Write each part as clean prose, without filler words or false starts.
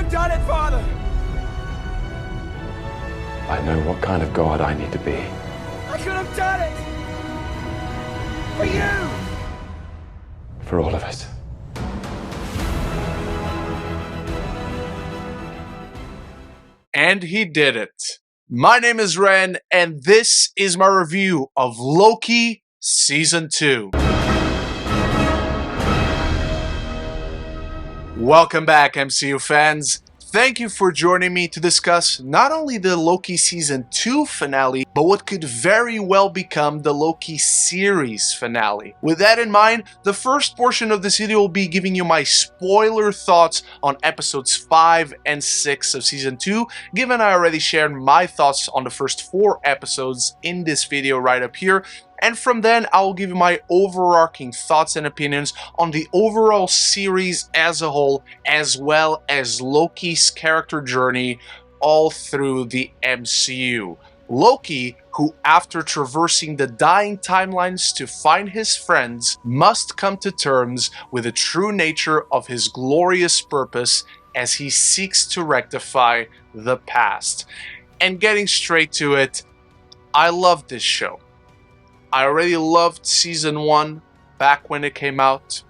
have done it, Father! I know what kind of god I need to be. I could have done it! For you! For all of us. And he did it. My name is Ren, and this is my review of Loki Season 2. Welcome back, MCU fans. Thank you for joining me to discuss not only the Loki Season 2 finale, but what could very well become the Loki series finale. With that in mind, the first portion of this video will be giving you my spoiler thoughts on episodes 5 and 6 of Season 2, given I already shared my thoughts on the first 4 episodes in this video right up here. And from then, I will give you my overarching thoughts and opinions on the overall series as a whole, as well as Loki's character journey all through the MCU. Loki, who after traversing the dying timelines to find his friends, must come to terms with the true nature of his glorious purpose as he seeks to rectify the past. And getting straight to it, I love this show. I already loved Season 1 back when it came out.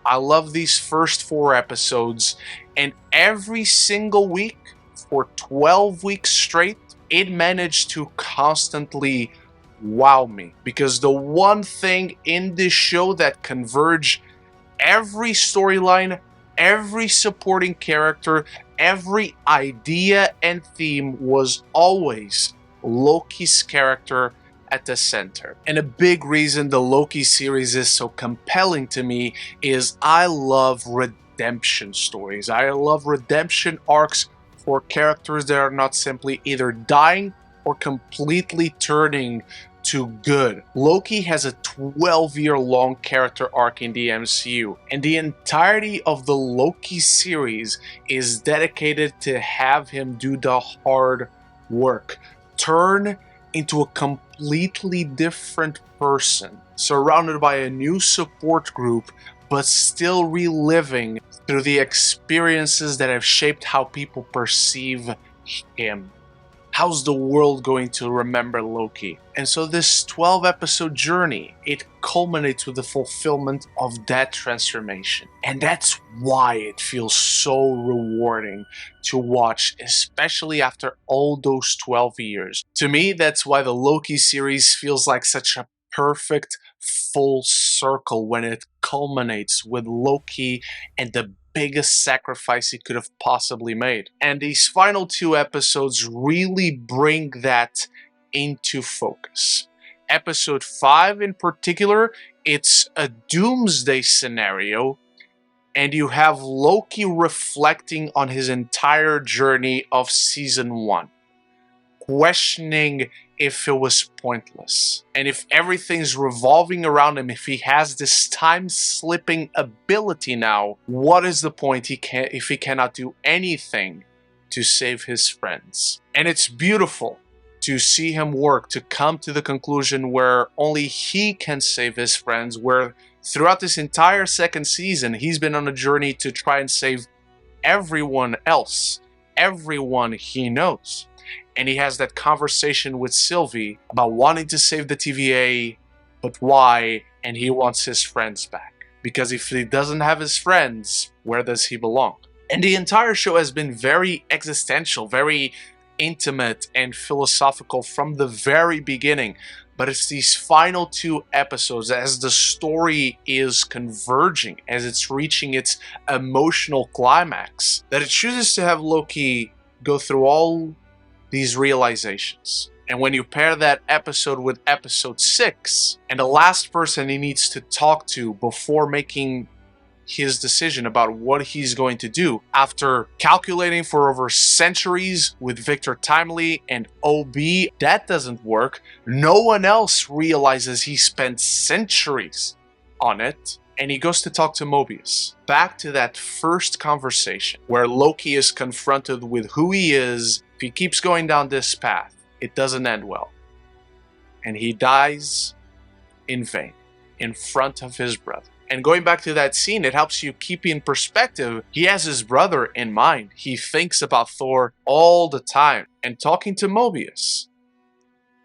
I love these first 4 episodes, and every single week for 12 weeks straight, it managed to constantly wow me. Because the one thing in this show that converged every storyline, every supporting character, every idea and theme was always Loki's character at the center. And a big reason the Loki series is so compelling to me is I love redemption stories. I love redemption arcs for characters that are not simply either dying or completely turning to good. Loki has a 12-year-long character arc in the MCU, and the entirety of the Loki series is dedicated to have him do the hard work, turn into a completely different person, surrounded by a new support group, but still reliving through the experiences that have shaped how people perceive him. How's the world going to remember Loki? And so this 12-episode journey, it culminates with the fulfillment of that transformation. And that's why it feels so rewarding to watch, especially after all those 12 years. To me, that's why the Loki series feels like such a perfect full circle when it culminates with Loki and the biggest sacrifice he could have possibly made. And these final 2 episodes really bring that into focus. Episode 5 in particular, it's a doomsday scenario, and you have Loki reflecting on his entire journey of Season 1, questioning if it was pointless, and if everything's revolving around him, if he has this time-slipping ability now, what is the point if he cannot do anything to save his friends? And it's beautiful to see him work to come to the conclusion where only he can save his friends, where throughout this entire second season, he's been on a journey to try and save everyone else, everyone he knows. And he has that conversation with Sylvie about wanting to save the TVA, but why? And he wants his friends back. Because if he doesn't have his friends, where does he belong? And the entire show has been very existential, very intimate and philosophical from the very beginning. But it's these final 2 episodes, as the story is converging, as it's reaching its emotional climax, that it chooses to have Loki go through all these realizations. And when you pair that episode with episode 6, and the last person he needs to talk to before making his decision about what he's going to do, after calculating for over centuries with Victor Timely and OB, that doesn't work. No one else realizes he spent centuries on it. And he goes to talk to Mobius. Back to that first conversation where Loki is confronted with who he is. If he keeps going down this path, it doesn't end well. And he dies in vain, in front of his brother. And going back to that scene, it helps you keep in perspective. He has his brother in mind. He thinks about Thor all the time. And talking to Mobius,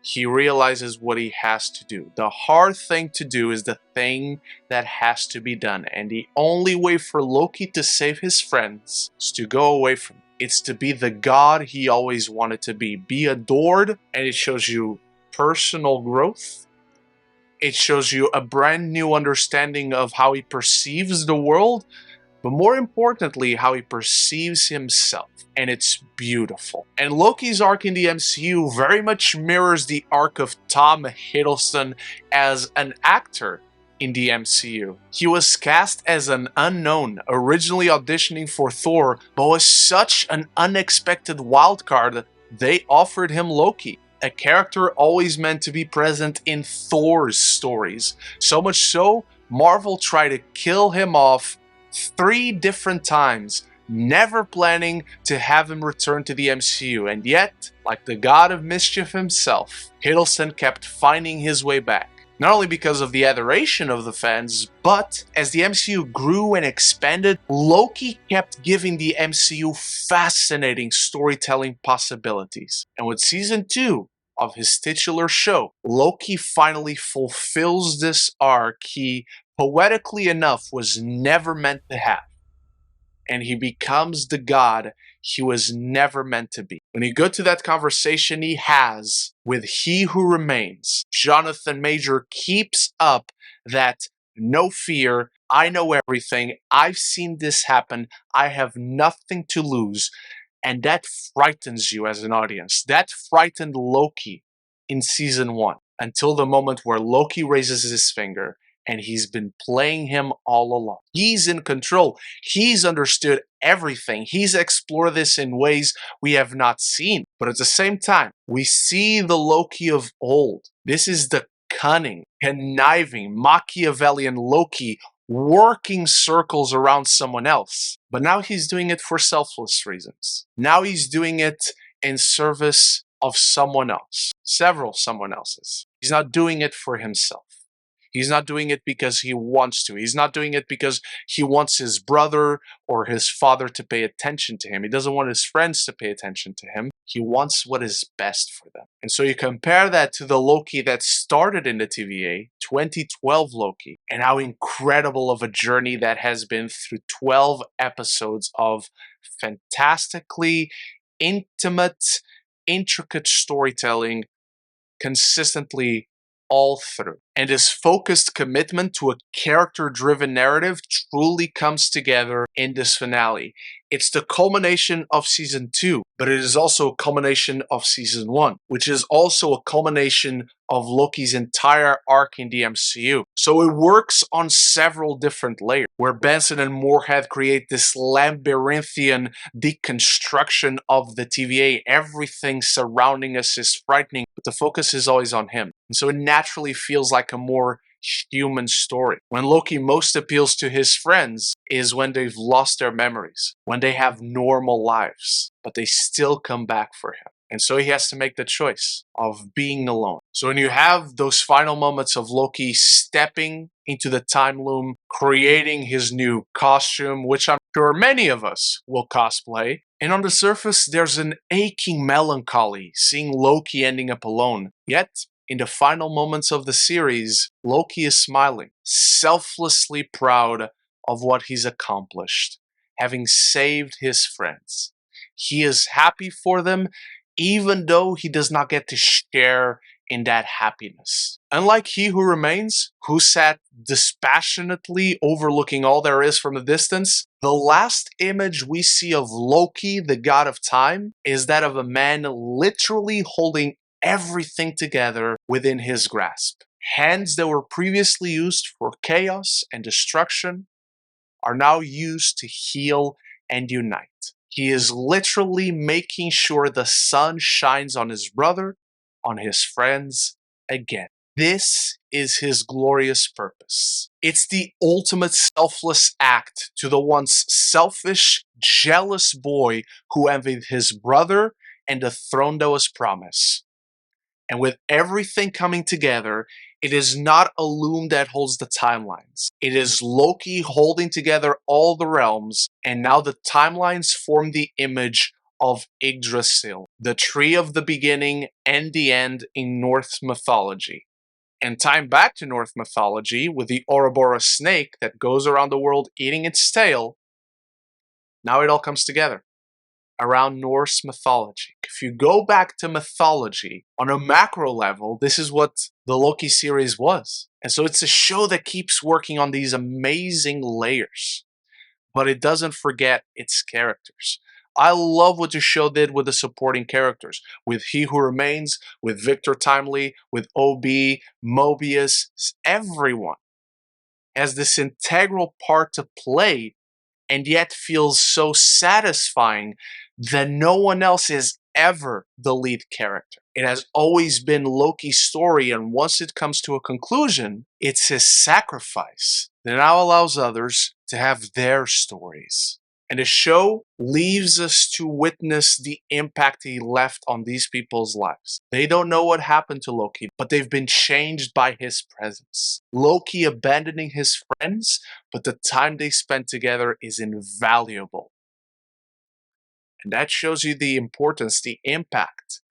he realizes what he has to do. The hard thing to do is the thing that has to be done. And the only way for Loki to save his friends is to go away from him. It's to be the god he always wanted to be adored, and it shows you personal growth. It shows you a brand new understanding of how he perceives the world, but more importantly, how he perceives himself. And it's beautiful. And Loki's arc in the MCU very much mirrors the arc of Tom Hiddleston as an actor in the MCU. He was cast as an unknown, originally auditioning for Thor, but was such an unexpected wildcard, they offered him Loki, a character always meant to be present in Thor's stories. So much so, Marvel tried to kill him off 3 different times, never planning to have him return to the MCU. And yet, like the god of mischief himself, Hiddleston kept finding his way back. Not only because of the adoration of the fans, but as the MCU grew and expanded, Loki kept giving the MCU fascinating storytelling possibilities. And with season 2 of his titular show, Loki finally fulfills this arc he, poetically enough, was never meant to have. And he becomes the god he was never meant to be. When you go to that conversation he has with He Who Remains, Jonathan Major keeps up that no fear, I know everything, I've seen this happen, I have nothing to lose. And that frightens you as an audience. That frightened Loki in season 1 until the moment where Loki raises his finger and he's been playing him all along. He's in control. He's understood everything. He's explored this in ways we have not seen. But at the same time, we see the Loki of old. This is the cunning, conniving, Machiavellian Loki working circles around someone else. But now he's doing it for selfless reasons. Now he's doing it in service of someone else, several someone else's. He's not doing it for himself. He's not doing it because he wants to. He's not doing it because he wants his brother or his father to pay attention to him. He doesn't want his friends to pay attention to him. He wants what is best for them. And so you compare that to the Loki that started in the TVA, 2012 Loki, and how incredible of a journey that has been through 12 episodes of fantastically intimate, intricate storytelling consistently all through. And his focused commitment to a character-driven narrative truly comes together in this finale. It's the culmination of season 2, but it is also a culmination of season 1, which is also a culmination of Loki's entire arc in the MCU. So it works on several different layers, where Benson and Moorhead create this labyrinthian deconstruction of the TVA. Everything surrounding us is frightening, but the focus is always on him. And so it naturally feels like a more human story. When Loki most appeals to his friends is when they've lost their memories, when they have normal lives, but they still come back for him. And so he has to make the choice of being alone. So when you have those final moments of Loki stepping into the time loom, creating his new costume, which I'm sure many of us will cosplay, and on the surface there's an aching melancholy seeing Loki ending up alone. Yet, in the final moments of the series, Loki is smiling, selflessly proud of what he's accomplished, having saved his friends. He is happy for them, even though he does not get to share in that happiness. Unlike He Who Remains, who sat dispassionately overlooking all there is from a distance, the last image we see of Loki, the god of time, is that of a man literally holding everything together within his grasp. Hands that were previously used for chaos and destruction are now used to heal and unite. He is literally making sure the sun shines on his brother, on his friends again. This is his glorious purpose. It's the ultimate selfless act to the once selfish, jealous boy who envied his brother and the throne that was promised. And with everything coming together, It is not a loom that holds the timelines. It is Loki holding together all the realms, and now the timelines form the image of Yggdrasil, the tree of the beginning and the end in Norse mythology. And time back to Norse mythology with the Ouroboros snake that goes around the world eating its tail, now it all comes together around Norse mythology. If you go back to mythology on a macro level, this is what the Loki series was. And so it's a show that keeps working on these amazing layers, but it doesn't forget its characters. I love what the show did with the supporting characters, with He Who Remains, with Victor Timely, with OB, Mobius. Everyone has this integral part to play and yet feels so satisfying that no one else is ever the lead character. It has always been Loki's story, and once it comes to a conclusion, it's his sacrifice that now allows others to have their stories. And the show leaves us to witness the impact he left on these people's lives. They don't know what happened to Loki, but they've been changed by his presence. Loki abandoning his friends, but the time they spent together is invaluable. And that shows you the importance, the impact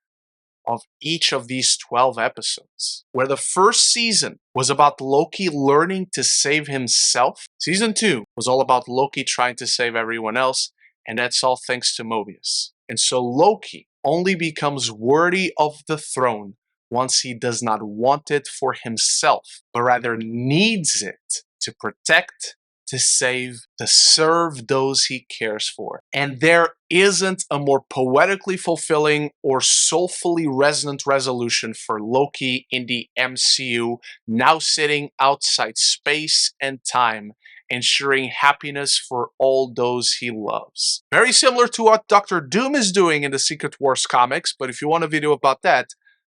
of each of these 12 episodes. Where the first season was about Loki learning to save himself, season 2 was all about Loki trying to save everyone else, and that's all thanks to Mobius. And so Loki only becomes worthy of the throne once he does not want it for himself, but rather needs it to protect, to save, to serve those he cares for. And there isn't a more poetically fulfilling or soulfully resonant resolution for Loki in the MCU, now sitting outside space and time, ensuring happiness for all those he loves. Very similar to what Doctor Doom is doing in the Secret Wars comics, but if you want a video about that,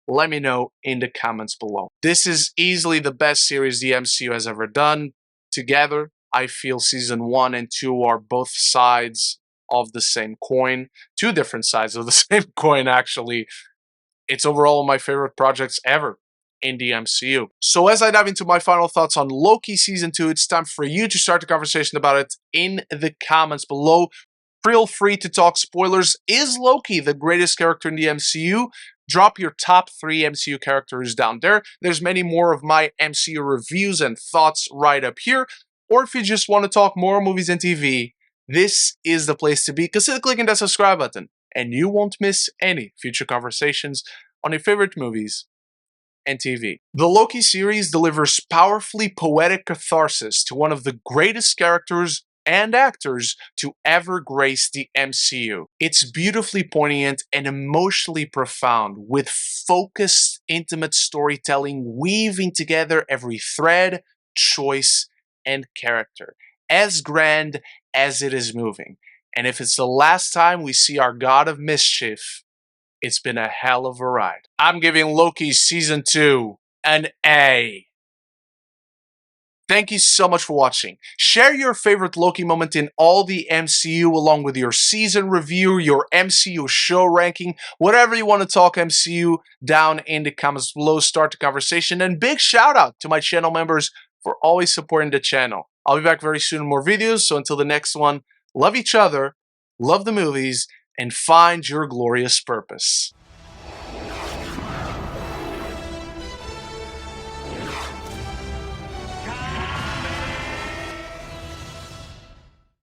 let me know in the comments below. This is easily the best series the MCU has ever done. Together, I feel season 1 and 2 are both sides of the same coin. Two different sides of the same coin, actually. It's overall one of my favorite projects ever in the MCU. So as I dive into my final thoughts on Loki season 2, it's time for you to start the conversation about it in the comments below. Feel free to talk spoilers. Is Loki the greatest character in the MCU? Drop your top 3 MCU characters down there. There's many more of my MCU reviews and thoughts right up here. Or if you just want to talk more movies and TV, this is the place to be. Consider clicking that subscribe button, and you won't miss any future conversations on your favorite movies and TV. The Loki series delivers powerfully poetic catharsis to one of the greatest characters and actors to ever grace the MCU. It's beautifully poignant and emotionally profound, with focused, intimate storytelling weaving together every thread, choice, and character, as grand as it is moving. And if it's the last time we see our god of mischief, it's been a hell of a ride. I'm giving Loki season 2 an A. Thank you so much for watching. Share your favorite Loki moment in all the MCU along with your season review, your MCU show ranking, whatever you want to talk MCU down in the comments below. Start the conversation, and big shout out to my channel members for always supporting the channel. I'll be back very soon with more videos, so until the next one, love each other, love the movies, and find your glorious purpose.